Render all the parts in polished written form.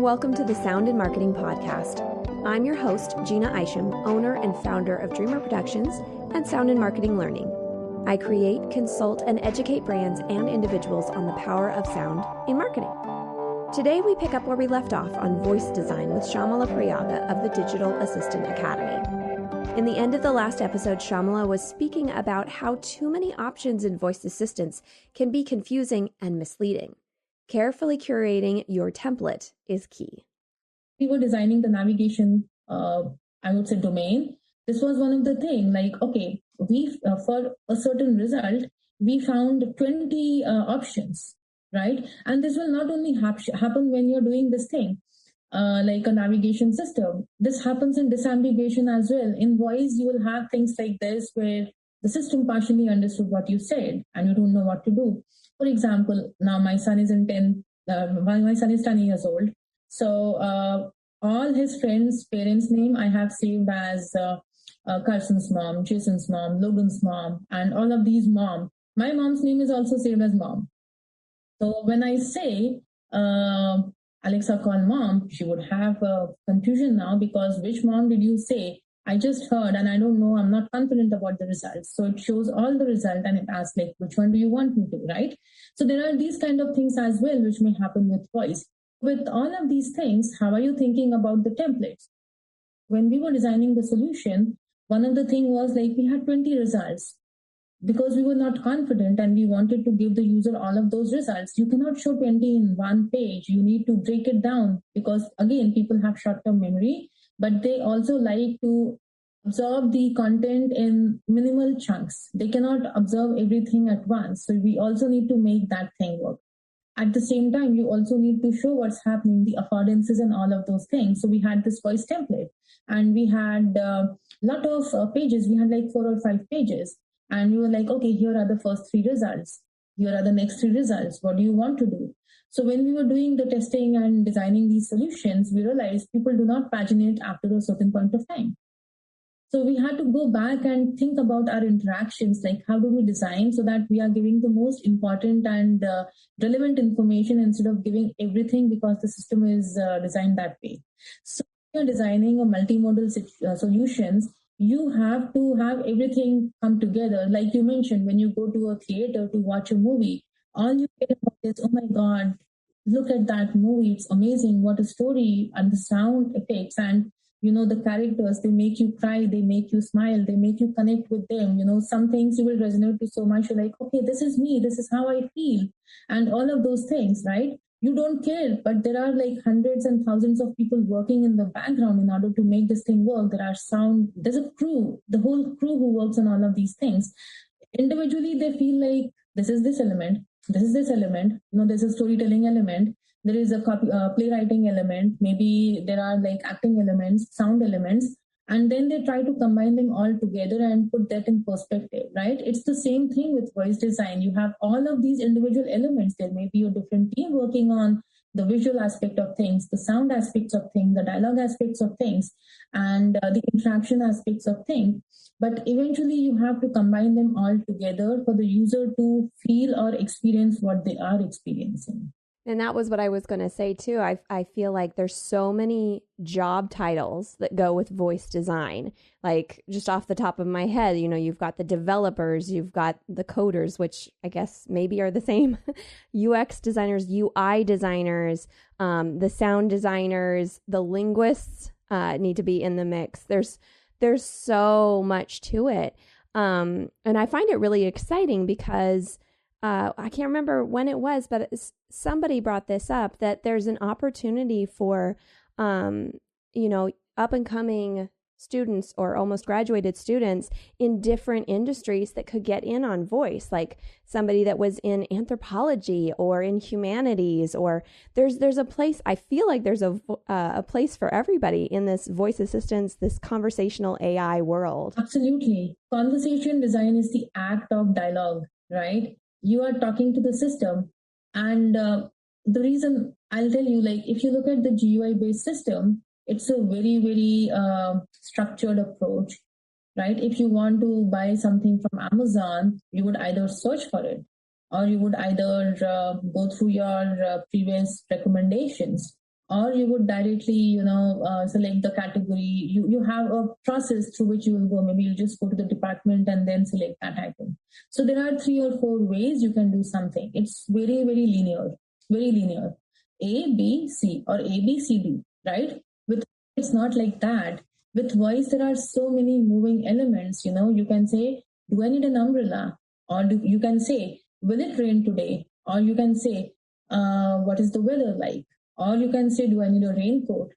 Welcome to the Sound and Marketing Podcast. I'm your host, Jeanna Isham, owner and founder of Dreamr Productions and Sound and Marketing Learning. I create, consult, and educate brands and individuals on the power of sound in marketing. Today, we pick up where we left off on voice design with Shyamala Prayaga of the Digital Assistant Academy. In the end of the last episode, Shyamala was speaking about how too many options in voice assistants can be confusing and misleading. Carefully curating your template is key. We were designing the navigation, domain. This was one of the things, we for a certain result, we found 20 options, right? And this will not only happen when you're doing this thing, like a navigation system. This happens in disambiguation as well. In voice, you will have things like this where the system partially understood what you said and you don't know what to do. For example, now my son is 10 years old. So all his friends' parents' name I have saved as Carson's mom, Jason's mom, Logan's mom, and all of these mom. My mom's name is also saved as mom. So when I say Alexa call mom, she would have a confusion now because which mom did you say? I just heard and I don't know, I'm not confident about the results. So it shows all the result and it asks which one do you want me to, right? So there are these kind of things as well, which may happen with voice. With all of these things, how are you thinking about the templates? When we were designing the solution, one of the things was we had 20 results because we were not confident and we wanted to give the user all of those results. You cannot show 20 in one page. You need to break it down because again, people have short-term memory, but they also like to absorb the content in minimal chunks. They cannot absorb everything at once. So we also need to make that thing work. At the same time, you also need to show what's happening, the affordances and all of those things. So we had this voice template and we had a lot of pages. We had 4 or 5 pages and we were okay, here are the first 3 results. Here are the next 3 results. What do you want to do? So when we were doing the testing and designing these solutions, we realized people do not paginate after a certain point of time. So we had to go back and think about our interactions, how do we design so that we are giving the most important and relevant information instead of giving everything because the system is designed that way. So when you're designing a multimodal solutions, you have to have everything come together. Like you mentioned, when you go to a theater to watch a movie, all you get about is, oh my God, look at that movie. It's amazing. What a story and the sound effects and the characters, they make you cry, they make you smile, they make you connect with them. Some things you will resonate to so much. You're okay, this is me, this is how I feel. And all of those things, right? You don't care, but there are hundreds and thousands of people working in the background in order to make this thing work. There's a crew, the whole crew who works on all of these things. Individually, they feel this is this element, this is this element, there's a storytelling element. There is a playwriting element, maybe there are acting elements, sound elements, and then they try to combine them all together and put that in perspective, right? It's the same thing with voice design. You have all of these individual elements. There may be a different team working on the visual aspect of things, the sound aspects of things, the dialogue aspects of things, and the interaction aspects of things. But eventually you have to combine them all together for the user to feel or experience what they are experiencing. And that was what I was going to say too. I feel like there's so many job titles that go with voice design. Just off the top of my head, you've got the developers, you've got the coders, which I guess maybe are the same, UX designers, UI designers, the sound designers, the linguists need to be in the mix. There's so much to it. And I find it really exciting because I can't remember when it was, but somebody brought this up, that there's an opportunity for, up and coming students or almost graduated students in different industries that could get in on voice, like somebody that was in anthropology or in humanities, or there's a place, I feel like there's a place for everybody in this voice assistance, this conversational AI world. Absolutely. Conversation design is the act of dialogue, right? You are talking to the system. And the reason I'll tell you, if you look at the GUI-based system, it's a very, very structured approach, right? If you want to buy something from Amazon, you would either search for it or you would either go through your previous recommendations, or you would directly, select the category. You have a process through which you will go. Maybe you just go to the department and then select that item. So there are 3 or 4 ways you can do something. It's very, very linear, very linear. A, B, C, or A, B, C, D, right? With it's not like that. With voice, there are so many moving elements. You can say, do I need an umbrella? Or you can say, will it rain today? Or you can say, what is the weather like? Or you can say, do I need a raincoat?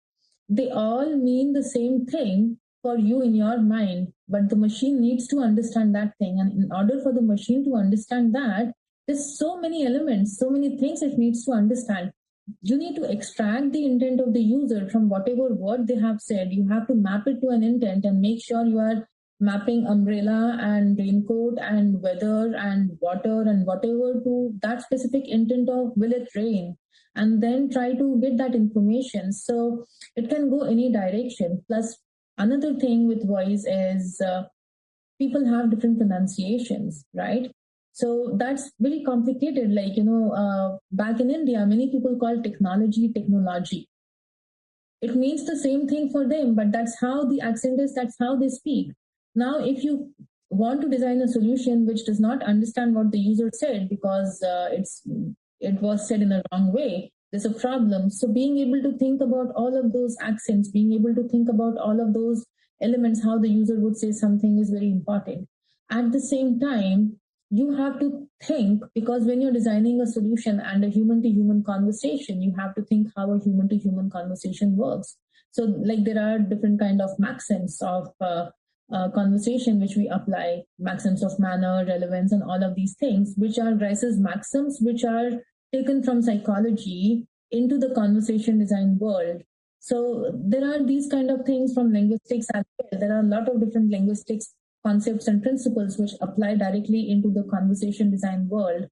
They all mean the same thing for you in your mind, but the machine needs to understand that thing. And in order for the machine to understand that, there's so many elements, so many things it needs to understand. You need to extract the intent of the user from whatever word they have said. You have to map it to an intent and make sure you are mapping umbrella and raincoat and weather and water and whatever to that specific intent of will it rain, and then try to get that information. So it can go any direction. Plus, another thing with voice is people have different pronunciations, right? So that's very complicated. Like, back in India, many people call technology. It means the same thing for them, but that's how the accent is, that's how they speak. Now, if you want to design a solution which does not understand what the user said because it was said in a wrong way, there's a problem. So being able to think about all of those accents, being able to think about all of those elements, how the user would say something is very important. At the same time, you have to think, because when you're designing a solution and a human to human conversation, you have to think how a human to human conversation works. So like there are different kind of maxims of conversation which we apply, maxims of manner, relevance, and all of these things, which are Rice's maxims, which are taken from psychology into the conversation design world. So there are these kind of things from linguistics as well. There are a lot of different linguistics concepts and principles which apply directly into the conversation design world.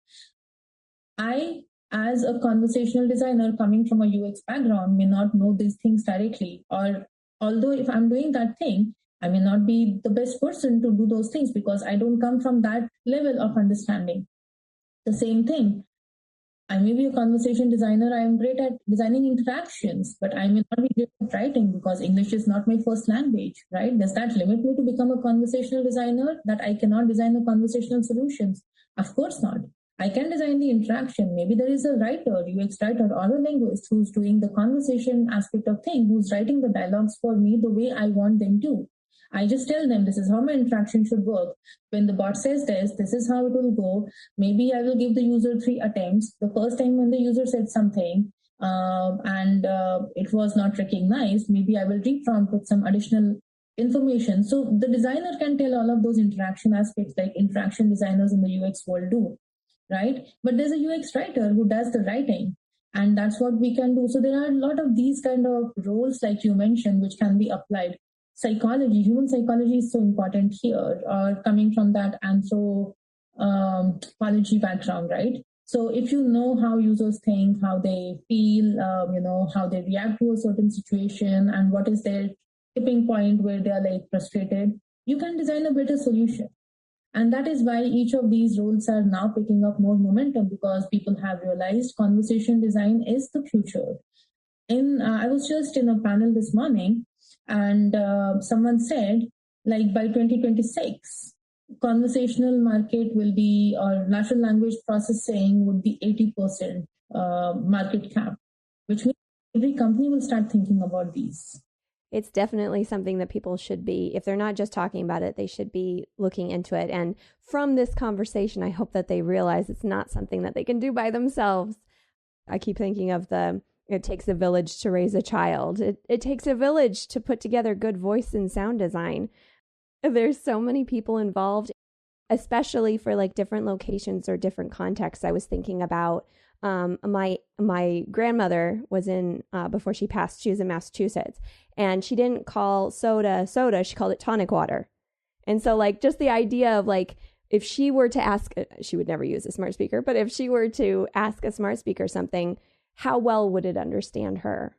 I, as a conversational designer coming from a UX background, may not know these things directly, or although if I'm doing that thing, I may not be the best person to do those things because I don't come from that level of understanding. The same thing, I may be a conversation designer. I am great at designing interactions, but I may not be great at writing because English is not my first language, right? Does that limit me to become a conversational designer, that I cannot design the conversational solutions? Of course not. I can design the interaction. Maybe there is a writer, UX writer, or a linguist who's doing the conversation aspect of thing, who's writing the dialogues for me the way I want them to. I just tell them this is how my interaction should work. When the bot says this is how it will go. Maybe I will give the user 3 attempts. The first time when the user said something and it was not recognized, maybe I will reprompt with some additional information. So the designer can tell all of those interaction aspects like interaction designers in the UX world do, right? But there's a UX writer who does the writing. And that's what we can do. So there are a lot of these kind of roles, like you mentioned, which can be applied. Psychology, human psychology is so important here, or coming from that anthropology background, right? So if you know how users think, how they feel, how they react to a certain situation, and what is their tipping point where they are like frustrated, you can design a better solution. And that is why each of these roles are now picking up more momentum, because people have realized conversation design is the future. I was just in a panel this morning, and someone said, like by 2026, conversational market will be, or natural language processing would be 80% market cap, which means every company will start thinking about these. It's definitely something that people should be, if they're not just talking about it, they should be looking into it. And from this conversation, I hope that they realize it's not something that they can do by themselves. I keep thinking of it takes a village to raise a child. It takes a village to put together good voice and sound design. There's so many people involved, especially for like different locations or different contexts. I was thinking about my grandmother was before she passed, she was in Massachusetts, and she didn't call soda, she called it tonic water. And so like just the idea of like, if she were to ask, she would never use a smart speaker, but if she were to ask a smart speaker something, how well would it understand her?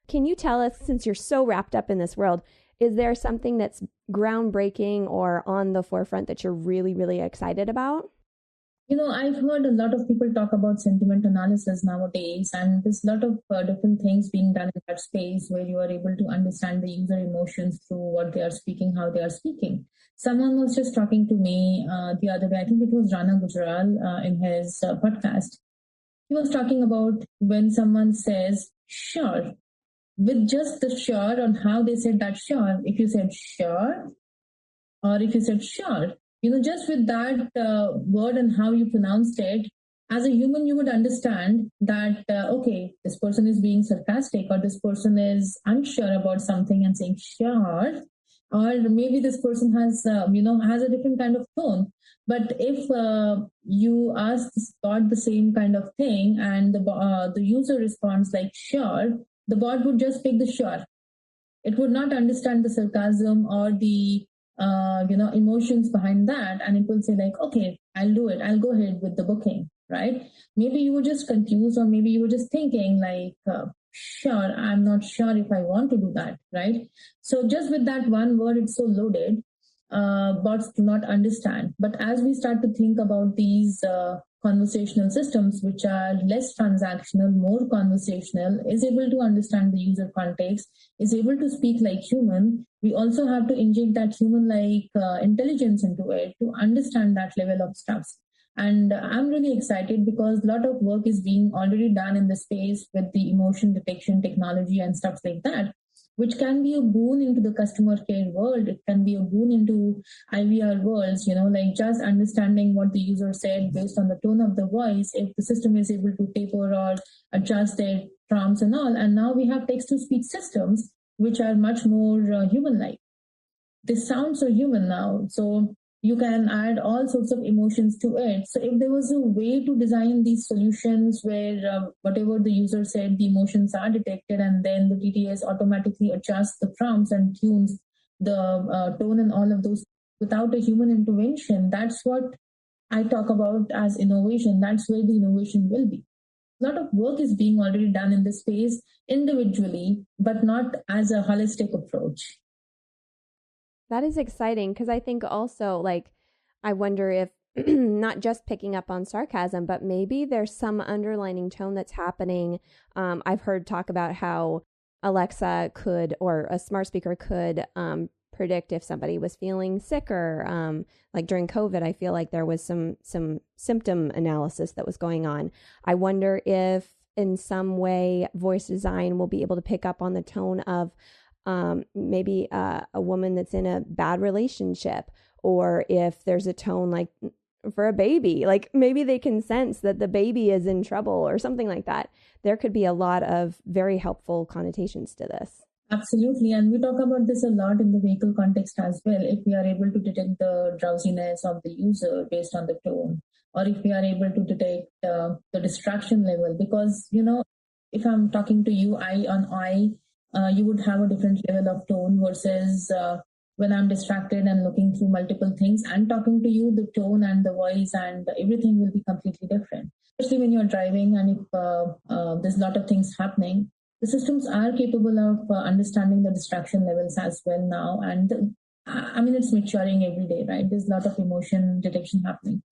Can you tell us, since you're so wrapped up in this world, is there something that's groundbreaking or on the forefront that you're really, really excited about? I've heard a lot of people talk about sentiment analysis nowadays, and there's a lot of different things being done in that space where you are able to understand the user emotions through what they are speaking, how they are speaking. Someone was just talking to me the other day, I think it was Rana Gujral in his podcast. He was talking about when someone says, sure, with just the sure on how they said that sure. If you said sure, or if you said sure, just with that word and how you pronounced it, as a human, you would understand that, okay, this person is being sarcastic, or this person is unsure about something and saying sure, or maybe this person has a different kind of tone. But if you ask the bot the same kind of thing and the user responds like sure, the bot would just pick the sure. It would not understand the sarcasm or the emotions behind that, and it will say like, okay, I'll do it, I'll go ahead with the booking, right? Maybe you were just confused, or maybe you were just thinking like, sure, I'm not sure if I want to do that, right? So just with that one word, it's so loaded, bots do not understand. But as we start to think about these conversational systems, which are less transactional, more conversational, is able to understand the user context, is able to speak like human, we also have to inject that human-like intelligence into it to understand that level of stuff. And I'm really excited because a lot of work is being already done in the space with the emotion detection technology and stuff like that, which can be a boon into the customer care world. It can be a boon into IVR worlds, like just understanding what the user said based on the tone of the voice, if the system is able to taper or adjust their prompts and all. And now we have text-to-speech systems, which are much more human-like. This sounds so human now. So you can add all sorts of emotions to it. So if there was a way to design these solutions where whatever the user said, the emotions are detected, and then the TTS automatically adjusts the prompts and tunes the tone and all of those without a human intervention, that's what I talk about as innovation. That's where the innovation will be. A lot of work is being already done in this space individually, but not as a holistic approach. That is exciting because I think also, like, I wonder if not just picking up on sarcasm, but maybe there's some underlining tone that's happening. I've heard talk about how Alexa could, or a smart speaker could, predict if somebody was feeling sicker. Like during COVID, I feel like there was some symptom analysis that was going on. I wonder if in some way voice design will be able to pick up on the tone of maybe a woman that's in a bad relationship, or if there's a tone like for a baby, like maybe they can sense that the baby is in trouble or something like that. There could be a lot of very helpful connotations to this. Absolutely. And we talk about this a lot in the vehicle context as well. If we are able to detect the drowsiness of the user based on the tone, or if we are able to detect the distraction level, because, if I'm talking to you eye on eye, you would have a different level of tone versus when I'm distracted and looking through multiple things and talking to you, the tone and the voice and everything will be completely different. Especially when you're driving and if there's a lot of things happening, the systems are capable of understanding the distraction levels as well now. And it's maturing every day, right? There's a lot of emotion detection happening.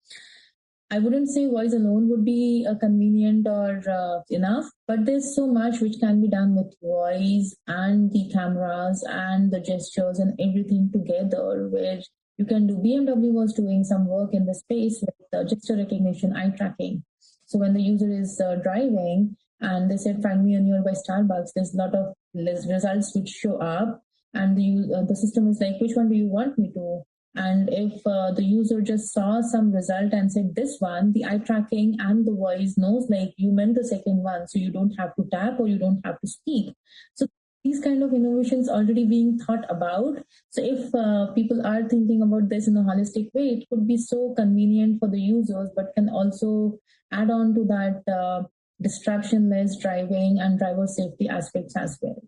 I wouldn't say voice alone would be convenient or enough, but there's so much which can be done with voice and the cameras and the gestures and everything together, where you can do. BMW was doing some work in the space with gesture recognition, eye tracking. So when the user is driving and they said, find me a nearby Starbucks, there's a lot of results which show up, and the system is like, which one do you want me to? And if the user just saw some result and said this one, the eye tracking and the voice knows like you meant the second one, so you don't have to tap or you don't have to speak. So these kind of innovations already being thought about. So if people are thinking about this in a holistic way, it could be so convenient for the users, but can also add on to that distraction-less driving and driver safety aspects as well.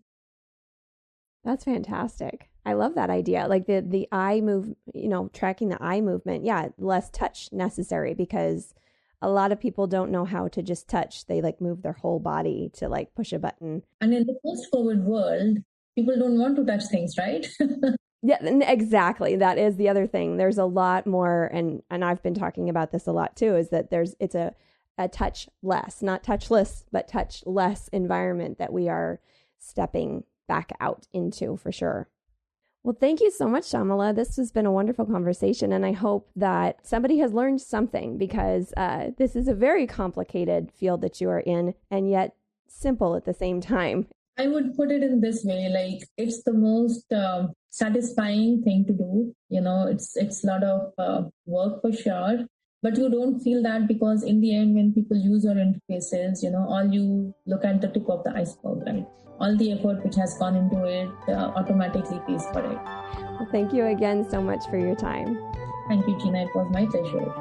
That's fantastic. I love that idea. Like the eye move, tracking the eye movement. Yeah, less touch necessary because a lot of people don't know how to just touch. They like move their whole body to like push a button. And in the post-COVID world, people don't want to touch things, right? Yeah, exactly. That is the other thing. There's a lot more, and I've been talking about this a lot too, is that it's a touch less, not touchless, but touch less environment that we are stepping back out into for sure. Well, thank you so much, Shyamala. This has been a wonderful conversation, and I hope that somebody has learned something, because this is a very complicated field that you are in, and yet simple at the same time. I would put it in this way, like it's the most satisfying thing to do. It's a lot of work for sure, but you don't feel that, because in the end, when people use your interfaces, all you look at the tip of the iceberg, right? All the effort which has gone into it automatically pays for it. Well, thank you again so much for your time. Thank you, Jeanna. It was my pleasure.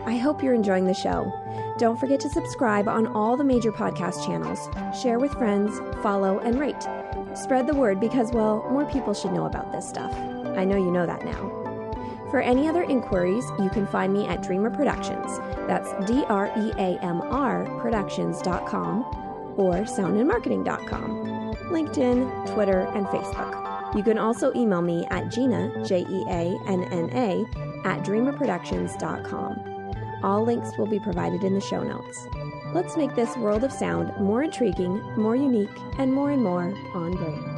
I hope you're enjoying the show. Don't forget to subscribe on all the major podcast channels. Share with friends, follow, and rate. Spread the word, because, well, more people should know about this stuff. I know you know that now. For any other inquiries, you can find me at Dreamr Productions. That's DREAMR Productions.com or soundandmarketing.com. LinkedIn, Twitter, and Facebook. You can also email me at Jeanna, Jeanna, at dreamrproductions.com. All links will be provided in the show notes. Let's make this world of sound more intriguing, more unique, and more on brand.